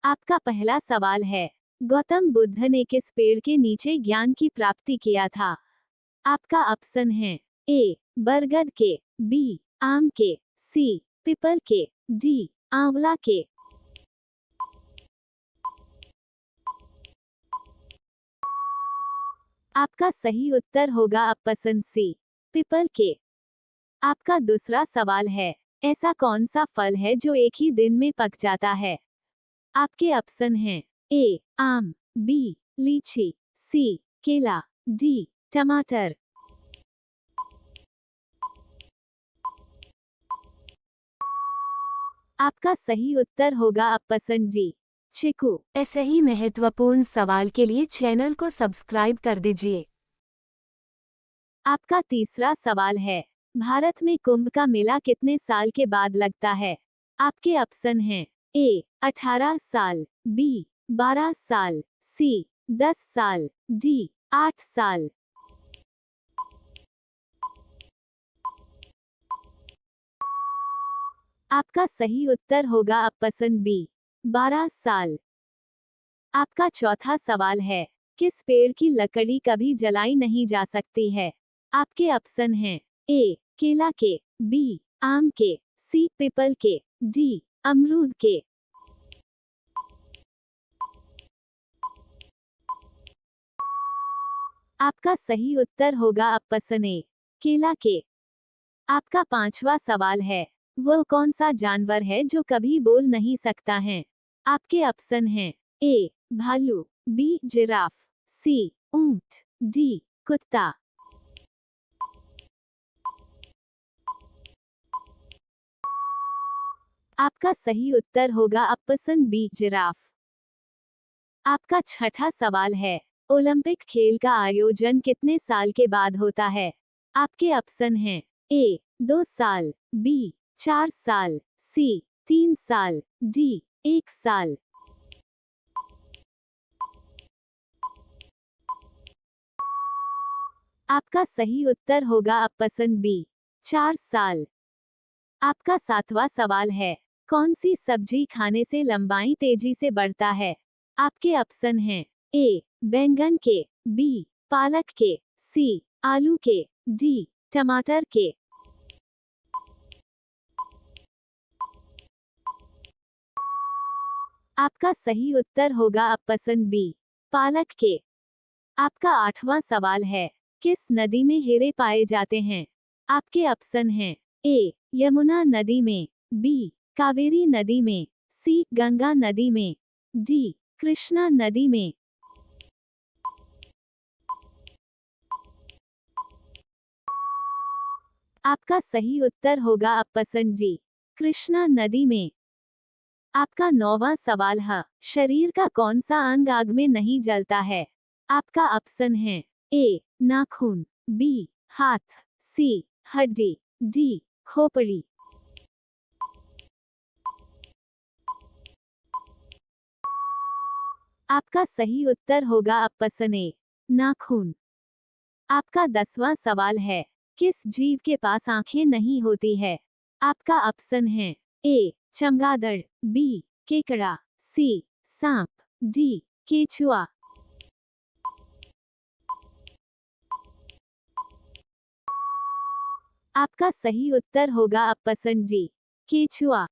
आपका पहला सवाल है, गौतम बुद्ध ने किस पेड़ के नीचे ज्ञान की प्राप्ति किया था? आपका ऑप्शन है ए बरगद के, बी आम के, सी पीपल के, डी आंवला के। आपका सही उत्तर होगा ऑप्शन सी पीपल के। आपका दूसरा सवाल है, ऐसा कौन सा फल है जो एक ही दिन में पक जाता है? आपके ऑप्शन हैं ए आम, बी लीची, सी केला, डी टमाटर। आपका सही उत्तर होगा ऑप्शन डी चीकू। ऐसे ही महत्वपूर्ण सवाल के लिए चैनल को सब्सक्राइब कर दीजिए। आपका तीसरा सवाल है, भारत में कुंभ का मेला कितने साल के बाद लगता है? आपके ऑप्शन हैं ए 18 साल, बी 12 साल, सी 10 साल, डी 8 साल। आपका सही उत्तर होगा ऑप्शन बी 12 साल। आपका चौथा सवाल है, किस पेड़ की लकड़ी कभी जलाई नहीं जा सकती है? आपके ऑप्शन हैं ए केला के, बी आम के, सी पीपल के, डी अमरूद के। आपका सही उत्तर होगा ऑप्शन ए केला के। आपका पांचवा सवाल है, वह कौन सा जानवर है जो कभी बोल नहीं सकता है? आपके ऑप्शन हैं ए भालू, बी जिराफ, सी ऊंट, डी कुत्ता। आपका सही उत्तर होगा ऑप्शन बी जिराफ। आपका छठा सवाल है, ओलंपिक खेल का आयोजन कितने साल के बाद होता है? आपके ऑप्शन हैं ए 2 साल, बी 4 साल, सी 3 साल, डी 1 साल। आपका सही उत्तर होगा ऑप्शन बी 4 साल। आपका सातवां सवाल है, कौन सी सब्जी खाने से लंबाई तेजी से बढ़ता है? आपके ऑप्शन हैं ए बैंगन के, बी पालक के, सी आलू के, डी टमाटर के। आपका सही उत्तर होगा ऑप्शन बी पालक के। आपका आठवां सवाल है, किस नदी में हीरे पाए जाते हैं? आपके ऑप्शन हैं ए यमुना नदी में, बी कावेरी नदी में, सी गंगा नदी में, डी कृष्णा नदी में। आपका सही उत्तर होगा ऑप्शन डी कृष्णा नदी में। आपका नौवां सवाल है, शरीर का कौन सा अंग आग में नहीं जलता है? आपका ऑप्शन है ए नाखून, बी हाथ, सी हड्डी, डी खोपड़ी। आपका सही उत्तर होगा ऑप्शन ए नाखून। आपका 10वां सवाल है, किस जीव के पास आंखें नहीं होती है? आपका ऑप्शन है ए चमगादड़, बी केकड़ा, सी सांप, डी केचुआ। आपका सही उत्तर होगा ऑप्शन डी केचुआ।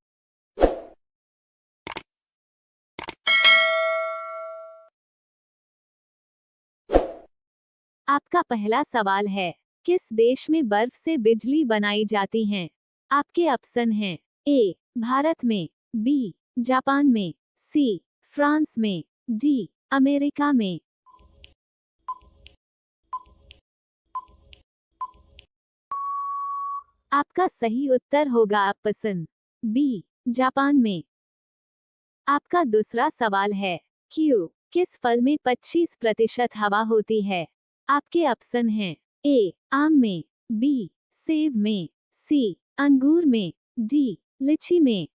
आपका पहला सवाल है, किस देश में बर्फ से बिजली बनाई जाती है? आपके ऑप्शन हैं ए भारत में, बी जापान में, सी फ्रांस में, डी अमेरिका में। आपका सही उत्तर होगा ऑप्शन बी जापान में। आपका दूसरा सवाल है, क्यू किस फल में 25% हवा होती है? आपके ऑप्शन हैं ए आम में, बी सेब में, सी अंगूर में, डी लीची में।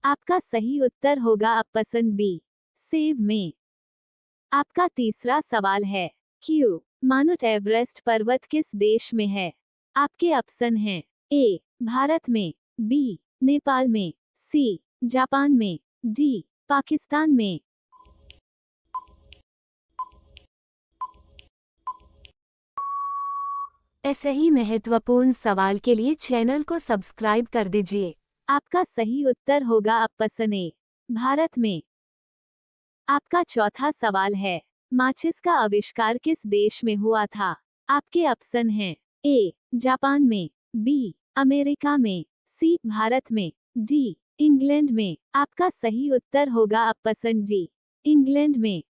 आपका सही उत्तर होगा ऑप्शन बी सेब में। आपका तीसरा सवाल है, क्यू माउंट एवरेस्ट पर्वत किस देश में है? आपके ऑप्शन हैं ए भारत में, बी नेपाल में, सी जापान में, डी पाकिस्तान में। ऐसे ही महत्वपूर्ण सवाल के लिए चैनल को सब्सक्राइब कर दीजिए। आपका सही उत्तर होगा ऑप्शन ए भारत में। आपका चौथा सवाल है, माचिस का आविष्कार किस देश में हुआ था? आपके ऑप्शन हैं ए जापान में, बी अमेरिका में, सी भारत में, डी इंग्लैंड में। आपका सही उत्तर होगा ऑप्शन डी इंग्लैंड में।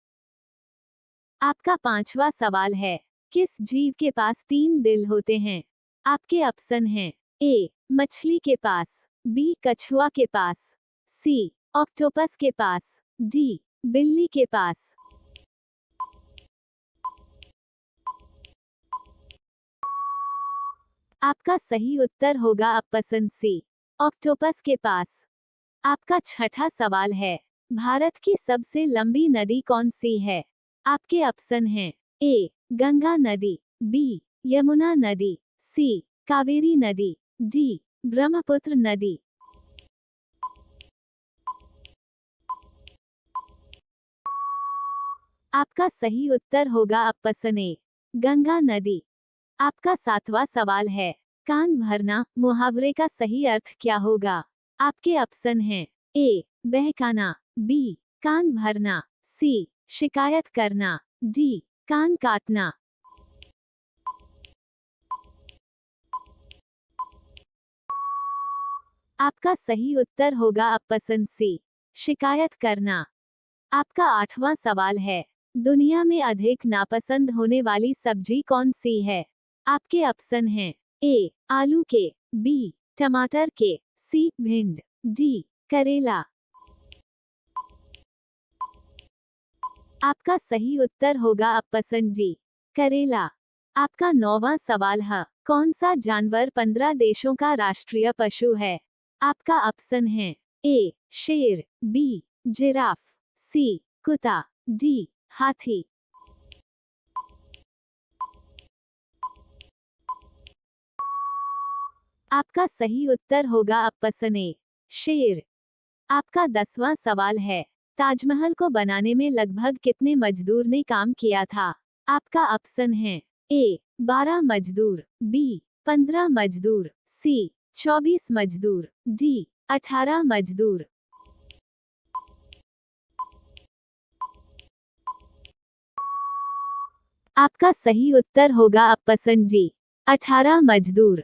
आपका पांचवा सवाल है, किस जीव के पास 3 दिल होते हैं? आपके ऑप्शन हैं ए मछली के पास, बी कछुआ के पास, सी ऑक्टोपस के पास, डी बिल्ली के पास। आपका सही उत्तर होगा ऑप्शन सी ऑक्टोपस के पास। आपका छठा सवाल है, भारत की सबसे लंबी नदी कौन सी है? आपके ऑप्शन हैं ए गंगा नदी, बी यमुना नदी, सी कावेरी नदी, डी ब्रह्मपुत्र नदी। आपका सही उत्तर होगा ऑप्शन ए गंगा नदी। आपका सातवां सवाल है, कान भरना मुहावरे का सही अर्थ क्या होगा? आपके ऑप्शन हैं ए बहकाना, बी कान भरना, सी शिकायत करना, डी कान काटना। आपका सही उत्तर होगा ऑप्शन सी शिकायत करना। आपका आठवां सवाल है, दुनिया में अधिक नापसंद होने वाली सब्जी कौन सी है? आपके ऑप्शन हैं ए आलू के, बी टमाटर के, सी भिंड, डी करेला। आपका सही उत्तर होगा ऑप्शन डी करेला। आपका नौवां सवाल है, कौन सा जानवर 15 देशों का राष्ट्रीय पशु है? आपका ऑप्शन है ए शेर, बी जिराफ, सी कुत्ता, डी हाथी। आपका सही उत्तर होगा ऑप्शन ए शेर। आपका 10वां सवाल है, ताजमहल को बनाने में लगभग कितने मजदूर ने काम किया था? आपका ऑप्शन है ए 12 मजदूर, बी 15 मजदूर, सी 24 मजदूर, डी 18 मजदूर। आपका सही उत्तर होगा ऑप्शन डी 18 मजदूर।